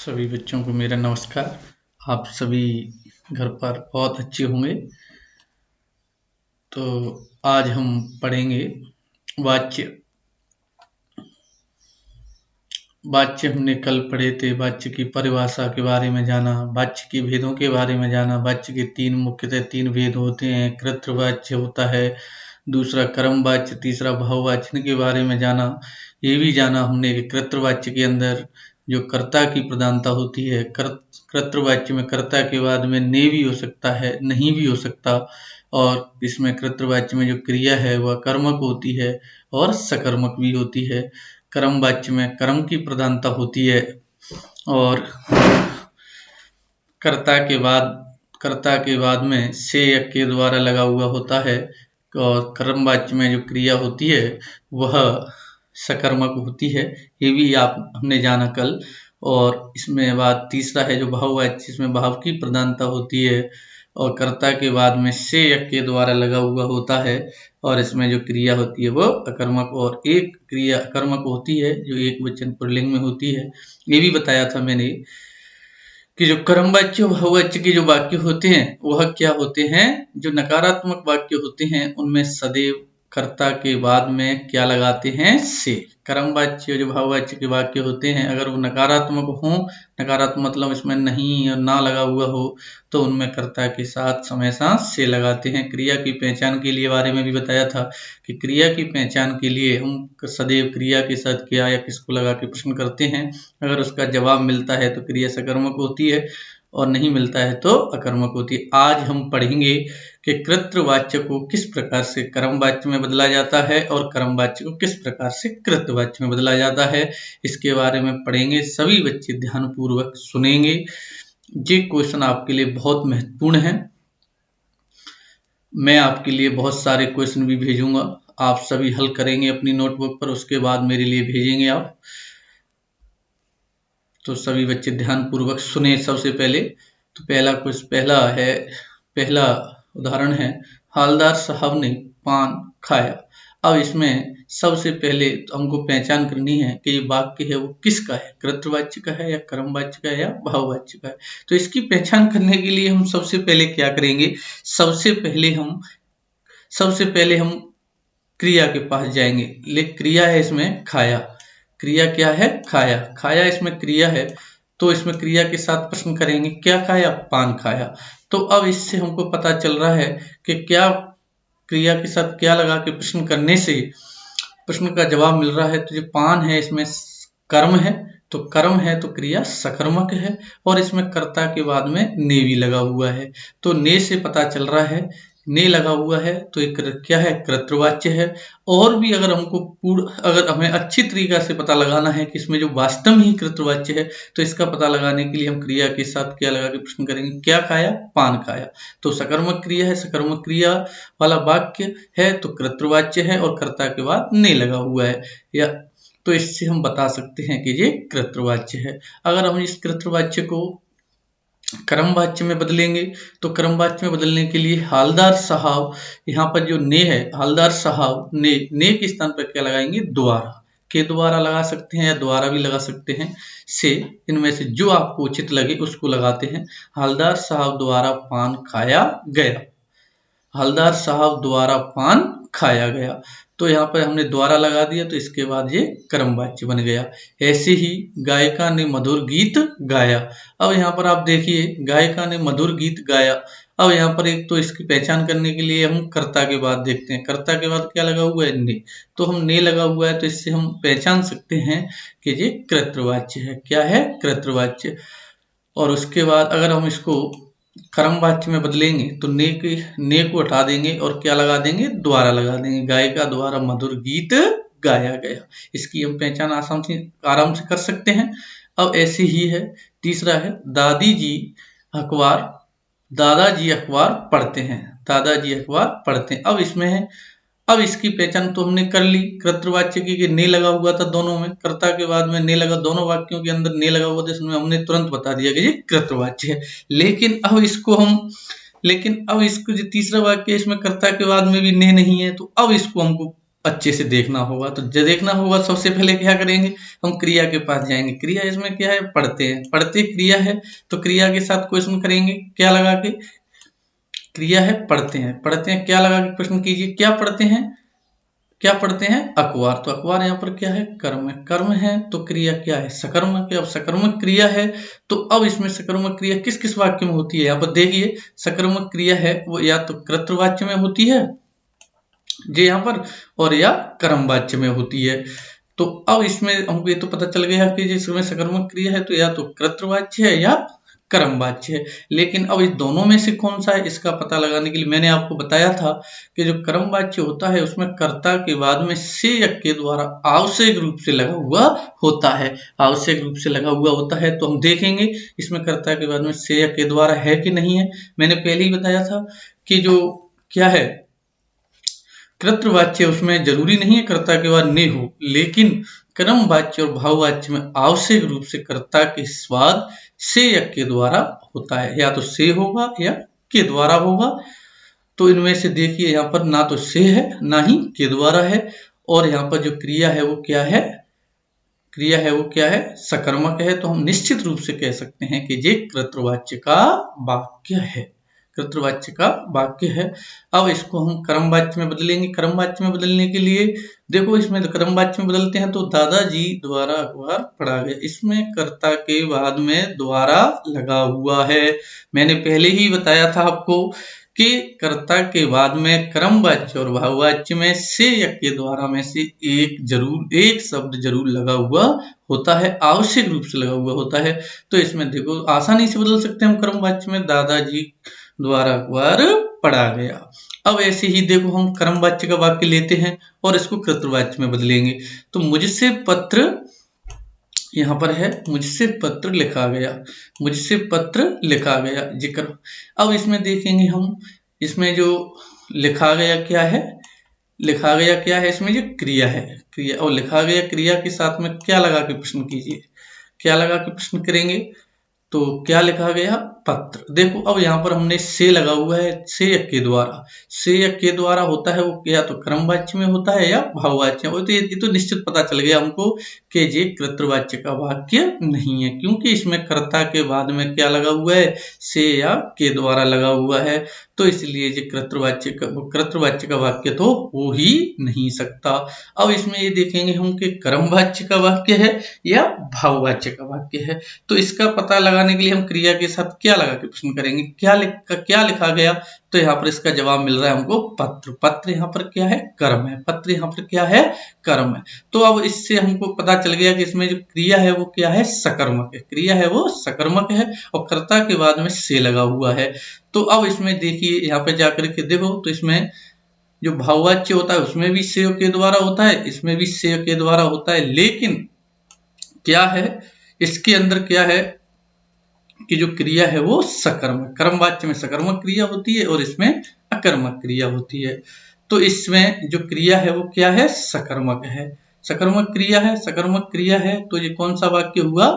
सभी बच्चों को मेरा नमस्कार। आप सभी घर पर बहुत अच्छे होंगे। तो आज हम पढ़ेंगे वाच्य। वाच्य हमने कल पढ़े थे। वाच्य की परिभाषा के बारे में जाना, वाच्य के भेदों के बारे में जाना। वाच्य के मुख्यतः तीन भेद होते हैं। कृतवाच्य होता है, दूसरा कर्मवाच्य, तीसरा बहुवाच्य के बारे में जाना। ये भी जाना हमने कि कृतवाच्य के अंदर जो कर्ता की प्रधानता होती है। कृतवाच्य में कर्ता के बाद में ने भी हो सकता है, नहीं भी हो सकता। और इसमें कृतवाच्य में जो क्रिया है वह कर्मक होती है और सकर्मक भी होती है। कर्मवाच्य में कर्म की प्रधानता होती है और कर्ता के बाद में से या के द्वारा लगा हुआ होता है। और कर्मवाच्य में जो क्रिया होती है वह सकर्मक होती है। ये भी हमने जाना कल। और इसमें बाद तीसरा है जो बहुवाच्य, इसमें भाव की प्रधानता होती है और कर्ता के बाद में से या के द्वारा लगा हुआ होता है। और इसमें जो क्रिया होती है वो अकर्मक और एक क्रिया कर्मक होती है जो एक वचन पुल्लिंग में होती है। ये भी बताया था मैंने कि जो कर्मवाच्य और बहुवाच्य के जो वाक्य होते हैं वह क्या होते हैं। जो नकारात्मक वाक्य होते हैं उनमें सदैव कर्ता के बाद में क्या लगाते हैं, से। कर्मवाच्य जो बहुवाच्य के वाक्य होते हैं अगर वो नकारात्मक हो, नकारात्मक मतलब इसमें नहीं और ना लगा हुआ हो, तो उनमें कर्ता के साथ हमेशा से लगाते हैं। क्रिया की पहचान के लिए बारे में भी बताया था कि क्रिया की पहचान के लिए हम सदैव क्रिया के साथ क्या या किसको लगा के प्रश्न करते हैं। अगर उसका जवाब मिलता है तो क्रिया सकर्मक होती है और नहीं मिलता है तो अकर्मक होती है। आज हम पढ़ेंगे कि कृतवाच्य को किस प्रकार से कर्मवाच्य में बदला जाता है और कर्मवाच्य को किस प्रकार से कृतवाच्य में बदला जाता है। इसके बारे में पढ़ेंगे। सभी बच्चे ध्यानपूर्वक सुनेंगे। ये क्वेश्चन आपके लिए बहुत महत्वपूर्ण है। मैं आपके लिए बहुत सारे क्वेश्चन भी भेजूंगा, आप सभी हल करेंगे अपनी नोटबुक पर, उसके बाद मेरे लिए भेजेंगे आप। तो सभी बच्चे ध्यानपूर्वक सुने। सबसे पहले तो पहला उदाहरण है, हालदार साहब ने पान खाया। अब इसमें सबसे पहले तो हमको पहचान करनी है कि ये वाक्य है वो किसका है, कृतवाच्य का है या कर्मवाच्य का है या बहुवाच्य का है। तो इसकी पहचान करने के लिए हम सबसे पहले क्या करेंगे, सबसे पहले हम क्रिया के पास जाएंगे। क्रिया है इसमें खाया, क्रिया क्या है, खाया। खाया इसमें क्रिया है तो इसमें क्रिया के साथ प्रश्न करेंगे, क्या खाया, पान खाया। तो अब इससे हमको पता चल रहा है कि क्या क्रिया के साथ क्या लगा के प्रश्न करने से प्रश्न का जवाब मिल रहा है। तो जो पान है इसमें कर्म है, तो कर्म है तो क्रिया सकर्मक है और इसमें कर्ता के बाद में ने भी लगा हुआ है। तो ने से पता चल रहा है, ने लगा हुआ है तो एक क्या है, कृतवाच्य है। और भी अगर हमें अच्छी तरीका से पता लगाना है कि इसमें जो वास्तव में ही कृतवाच्य है तो इसका पता लगाने के लिए हम क्रिया के साथ क्या लगा के प्रश्न करेंगे, क्या खाया, पान खाया। तो सकर्मक क्रिया है, सकर्मक क्रिया वाला वाक्य है तो कृतवाच्य है और कर्ता के बाद ने लगा हुआ है। या तो इससे हम बता सकते हैं कि ये कृतवाच्य है। अगर हम इस कृतवाच्य को कर्मवाच्य में बदलेंगे तो कर्मवाच्य में बदलने के लिए हालदार साहब, यहाँ पर जो ने है, हालदार साहब ने के स्थान पर क्या लगाएंगे, द्वारा। के द्वारा लगा सकते हैं या द्वारा भी लगा सकते हैं, से। इनमें से जो आपको उचित लगे उसको लगाते हैं। हालदार साहब द्वारा पान खाया गया, हालदार साहब द्वारा पान खाया गया। तो यहाँ पर हमने द्वारा लगा दिया तो इसके बाद ये कर्मवाच्य बन गया। ऐसे ही गायिका ने मधुर गीत गाया। अब यहाँ पर आप देखिए, गायिका ने मधुर गीत गाया। अब यहाँ पर एक तो इसकी पहचान करने के लिए हम कर्ता के बाद देखते हैं। कर्ता के बाद क्या लगा हुआ है, ने। तो हम ने लगा हुआ है तो इससे हम पहचान सकते हैं कि ये कृतवाच्य है। क्या है, कृतवाच्य। और उसके बाद अगर हम इसको कर्मवाच्य में बदलेंगे तो ने को हटा देंगे और क्या लगा देंगे, द्वारा लगा देंगे। गायिका द्वारा मधुर गीत गाया गया। इसकी हम पहचान आराम से कर सकते हैं। अब ऐसे ही है, तीसरा है, दादाजी अखबार पढ़ते हैं, दादाजी अखबार पढ़ते हैं। अब इसमें है, अब इसकी पहचान तो हमने कर ली कृतवाच्य की कि ने लगा हुआ था दोनों में, कर्ता के बाद में ने लगा, दोनों वाक्यों के अंदर ने लगा हुआ था, इसमें हमने तुरंत बता दिया कि ये कृतवाच्य है। लेकिन अब इसको जो तीसरा वाक्य है इसमें कर्ता के बाद में भी ने नहीं है, तो अब इसको हमको अच्छे से देखना होगा। तो जो देखना होगा सबसे पहले क्या करेंगे, हम क्रिया के पास जाएंगे। क्रिया इसमें क्या है, पढ़ते हैं, पढ़ते क्रिया है, तो क्रिया के साथ क्वेश्चन करेंगे क्या लगा के, क्रिया है पढ़ते हैं, पढ़ते हैं क्या लगा के क्वेश्चन कीजिए, क्या पढ़ते हैं, क्या पढ़ते हैं, अखबार। तो अखबार यहाँ पर क्या है, कर्म है, कर्म है तो क्रिया क्या है, सकर्मक है। अब सकर्मक क्रिया है तो अब इसमें सकर्मक क्रिया किस किस वाक्य में होती है, यहाँ पर देखिए सकर्मक क्रिया है वो या तो कर्तृवाच्य में होती है जी यहाँ पर, और या कर्मवाच्य में होती है। तो अब इसमें हमको ये तो पता चल गया कि जिसमें सकर्मक क्रिया है तो या तो कर्तृवाच्य है या कर्मवाच्य है। लेकिन अब इस दोनों में से कौन सा है, इसका पता लगाने के लिए मैंने आपको बताया था कि जो कर्मवाच्य होता है उसमें कर्ता के बाद में से या के द्वारा आवश्यक रूप से लगा हुआ होता है, आवश्यक रूप से लगा हुआ होता है। तो हम देखेंगे इसमें कर्ता के बाद में से या के द्वारा है कि नहीं है। मैंने पहले ही बताया था कि जो क्या है कर्तृवाच्य उसमें जरूरी नहीं है कर्ता के बाद ने हो, लेकिन कर्मवाच्य और भाववाच्य में आवश्यक रूप से कर्ता के स्वाद से या के द्वारा होता है, या तो से होगा या के द्वारा होगा। तो इनमें से देखिए यहाँ पर ना तो से है ना ही के द्वारा है, और यहाँ पर जो क्रिया है वो क्या है, क्रिया है वो क्या है, सकर्मक है। तो हम निश्चित रूप से कह सकते हैं कि ये कर्तृवाच्य का वाक्य है, कर्तृवाच्य का वाक्य है। अब इसको हम कर्मवाच्य में बदलेंगे। कर्मवाच्य में बदलने के लिए देखो इसमें कर्मवाच्य में बदलते हैं तो दादाजी द्वारा अखबार पढ़ा गया, इसमें कर्ता के बाद में द्वारा लगा हुआ है। मैंने पहले ही बताया था आपको कि कर्ता के बाद में कर्मवाच्य और भाववाच्य में से या के द्वारा में से एक शब्द जरूर लगा हुआ होता है, आवश्यक रूप से लगा हुआ होता है। तो इसमें देखो आसानी से बदल सकते हैं हम कर्मवाच्य में दादाजी द्वारा अखबार पढ़ा गया। अब ऐसे ही देखो हम कर्मवाच्य का वाक्य लेते हैं और इसको कर्तृवाच्य में बदलेंगे। तो मुझसे पत्र यहाँ पर है, मुझसे पत्र लिखा गया, मुझसे पत्र लिखा गया जिक्र। अब इसमें देखेंगे हम, इसमें जो लिखा गया क्या है, लिखा गया क्या है, इसमें जो क्रिया है, क्रिया, और लिखा गया क्रिया के साथ में क्या लगा के प्रश्न कीजिए, क्या लगा के प्रश्न करेंगे। तो क्या लिखा गया, पत्र। देखो अब यहाँ पर हमने से लगा हुआ है, से या के द्वारा, से या के द्वारा होता है वो या तो कर्मवाच्य में होता है या भाववाच्य में। तो ये तो निश्चित पता चल गया हमको कि ये कर्तृवाच्य का वाक्य नहीं है, क्योंकि इसमें कर्ता के बाद में क्या लगा हुआ है, से या के द्वारा लगा हुआ है। तो इसलिए ये कर्तृवाच्य का वाक्य तो हो ही नहीं सकता। अब इसमें ये देखेंगे हम कि कर्मवाच्य का वाक्य है या भाववाच्य का वाक्य है। तो इसका पता लगाने के लिए हम क्रिया के साथ क्या लगा के प्रश्न करेंगे, क्या लिखा गया। तो यहाँ पर इसका जवाब मिल रहा है हमको पत्र। पत्र यहाँ पर क्या है, कर्म है, पत्र यहाँ पर क्या है, कर्म है। तो अब इससे हमको पता चल गया कि इसमें जो क्रिया है वो क्या है, सकर्मक है, क्रिया है वो सकर्मक है और कर्ता के बाद में से लगा हुआ है। तो अब इसमें देखिए यहाँ पे जाकर के देखो तो इसमें जो भाववाच्य होता है उसमें भी से के द्वारा होता है, इसमें भी से के द्वारा होता है, लेकिन क्या है इसके अंदर क्या है कि जो क्रिया है वो सकर्मक, कर्मवाच्य में सकर्मक क्रिया होती है और इसमें अकर्मक क्रिया होती है। तो इसमें जो क्रिया है वो क्या है, सकर्मक है, सकर्मक क्रिया है, सकर्मक क्रिया है। तो ये कौन सा वाक्य हुआ,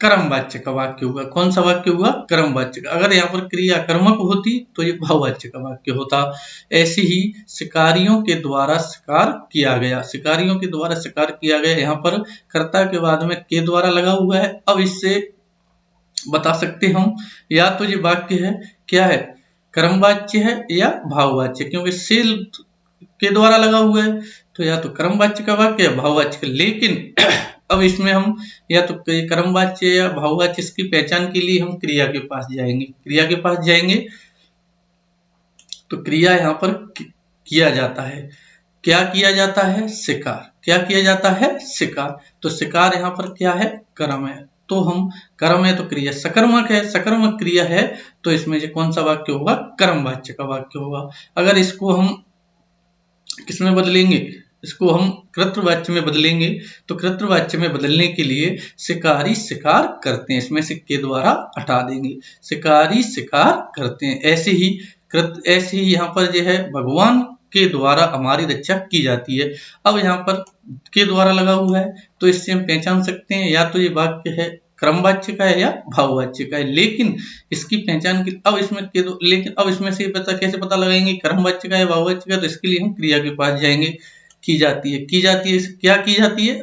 कर्मवाच्य का वाक्य हुआ। कौन सा वाक्य हुआ, कर्मवाच्य का। अगर यहाँ पर क्रिया कर्मक होती तो ये भाववाच्य का वाक्य होता। ऐसे ही शिकारियों के द्वारा शिकार किया गया, शिकारियों के द्वारा शिकार किया गया, यहाँ पर कर्ता के बाद में के द्वारा लगा हुआ है। अब इससे बता सकते हम या तो ये वाक्य है क्या है, कर्मवाच्य है या भाववाच्य, क्योंकि से के द्वारा लगा हुआ है तो या तो कर्मवाच्य का वाक्य या भाववाच्य का। लेकिन अब इसमें हम या तो कर्मवाच्य या भाववाच्य इसकी पहचान के लिए हम क्रिया के पास जाएंगे, क्रिया के पास जाएंगे। तो क्रिया यहाँ पर किया जाता है, क्या किया जाता है, शिकार, क्या किया जाता है, शिकार। तो शिकार यहाँ पर क्या है, कर्म है। तो हम कर्म है तो क्रिया सकर्मक है, सकर्मक क्रिया है तो इसमें जो कौन सा वाक्य होगा, कर्मवाच्य का वाक्य होगा। अगर इसको हम किसमें बदलेंगे, इसको हम कर्तृवाच्य में बदलेंगे। तो कर्तृवाच्य में बदलने के लिए शिकारी शिकार करते हैं, इसमें से के द्वारा हटा देंगे, शिकारी शिकार करते हैं। ऐसे ही यहाँ पर जो है भगवान के द्वारा हमारी रक्षा की जाती है। अब यहाँ पर के द्वारा लगा हुआ है तो इससे हम पहचान सकते हैं या तो ये वाक्य है क्रमवाच्य का है या भाववाच्य का है। लेकिन इसकी पहचान की लेकिन अब इसमें से कैसे पता लगाएंगे क्रमवाच्य का है भाववाच्य का, तो इसके लिए हम क्रिया के पास जाएंगे। की जाती है क्या की जाती है,